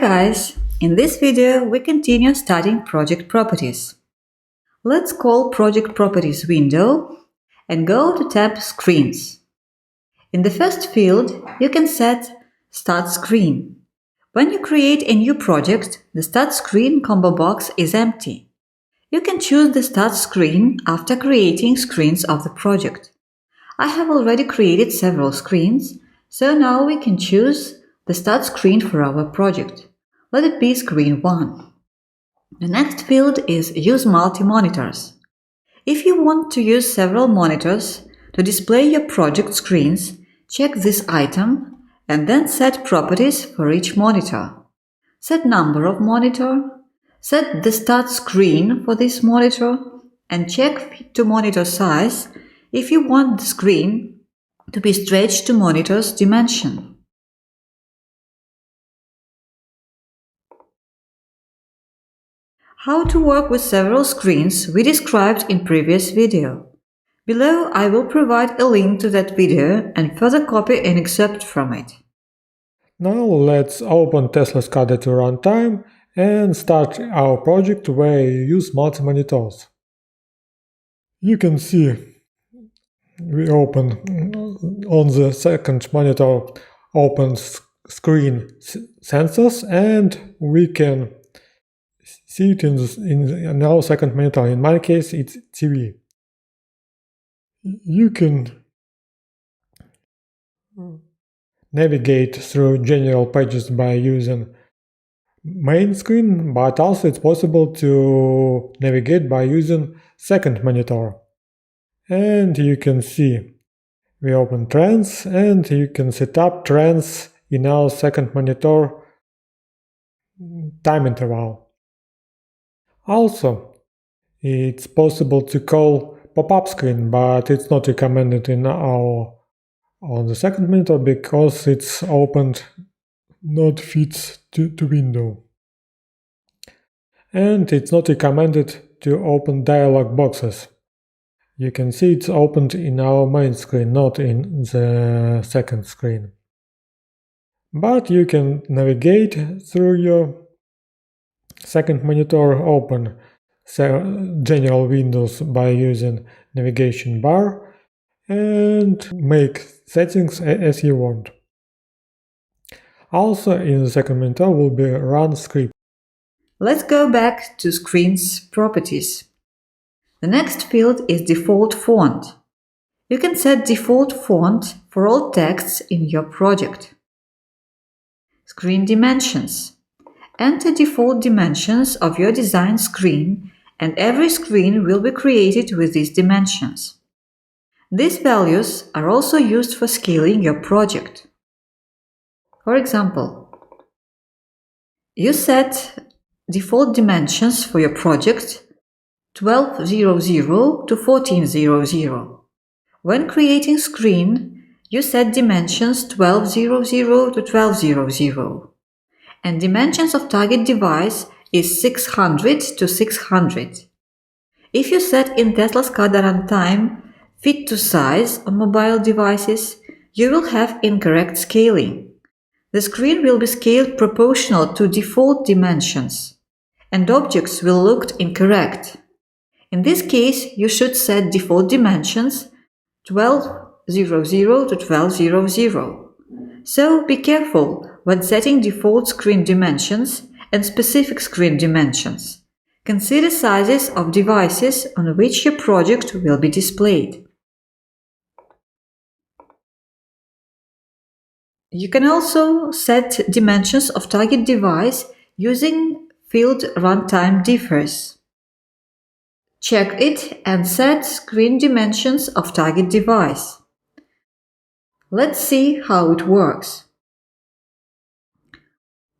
guys! In this video, we continue studying project properties. Let's call Project Properties window and go to tab Screens. In the first field, you can set Start Screen. When you create a new project, the Start Screen combo box is empty. You can choose the Start Screen after creating screens of the project. I have already created several screens, so now we can choose the Start Screen for our project. Let it be Screen 1. The next field is Use Multi-Monitors. If you want to use several monitors to display your project screens, check this item and then set properties for each monitor. Set number of monitor, set the Start Screen for this monitor, and check Fit to Monitor Size if you want the screen to be stretched to monitor's dimension. How to work with several screens we described in previous video. Below I will provide a link to that video and further copy an excerpt from it. Now let's open Tesla SCADA to runtime and start our project where you use multi-monitors. You can see we open on the second monitor open screen sensors, and we can see it in our second monitor. In my case, it's TV. You can navigate through general pages by using main screen, but also it's possible to navigate by using second monitor. And you can see we open trends, and you can set up trends in our second monitor time interval. Also, it's possible to call pop-up screen, but it's not recommended on the second monitor because it's opened not fits to window. And it's not recommended to open dialog boxes. You can see it's opened in our main screen, not in the second screen. But you can navigate through your second monitor, open general windows by using navigation bar, and make settings as you want. Also in the second monitor will be run script. Let's go back to Screens Properties. The next field is Default Font. You can set default font for all texts in your project. Screen Dimensions. Enter default dimensions of your design screen, and every screen will be created with these dimensions. These values are also used for scaling your project. For example, you set default dimensions for your project 1200 to 1400. When creating screen, you set dimensions 1200 to 1200. And dimensions of target device is 600 to 600. If you set in Tesla SCADA runtime fit to size on mobile devices, you will have incorrect scaling. The screen will be scaled proportional to default dimensions, and objects will look incorrect. In this case, you should set default dimensions 1200 to 1200. So be careful when setting default screen dimensions and specific screen dimensions. Consider sizes of devices on which your project will be displayed. You can also set dimensions of target device using field runtime differs. Check it and set screen dimensions of target device. Let's see how it works.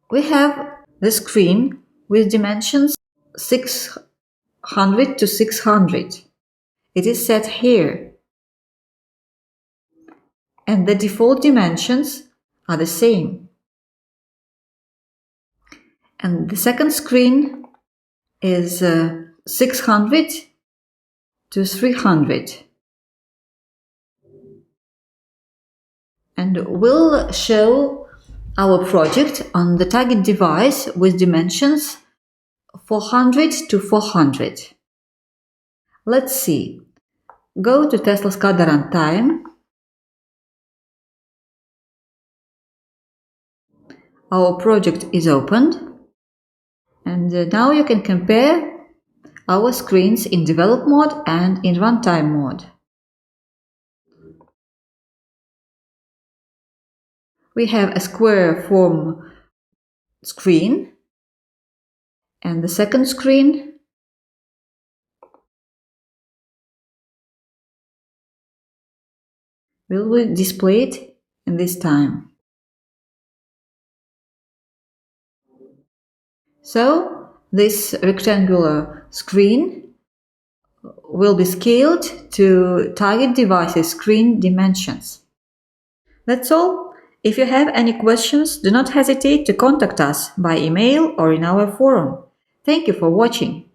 We have the screen with dimensions 600 to 600. It is set here. And the default dimensions are the same. And the second screen is 600 to 300. And we'll show our project on the target device with dimensions 400 to 400. Let's see. Go to Tesla SCADA runtime. Our project is opened. And now you can compare our screens in develop mode and in runtime mode. We have a square form screen and the second screen will be displayed in this time. So this rectangular screen will be scaled to target device's screen dimensions. That's all. If you have any questions, do not hesitate to contact us by email or in our forum. Thank you for watching.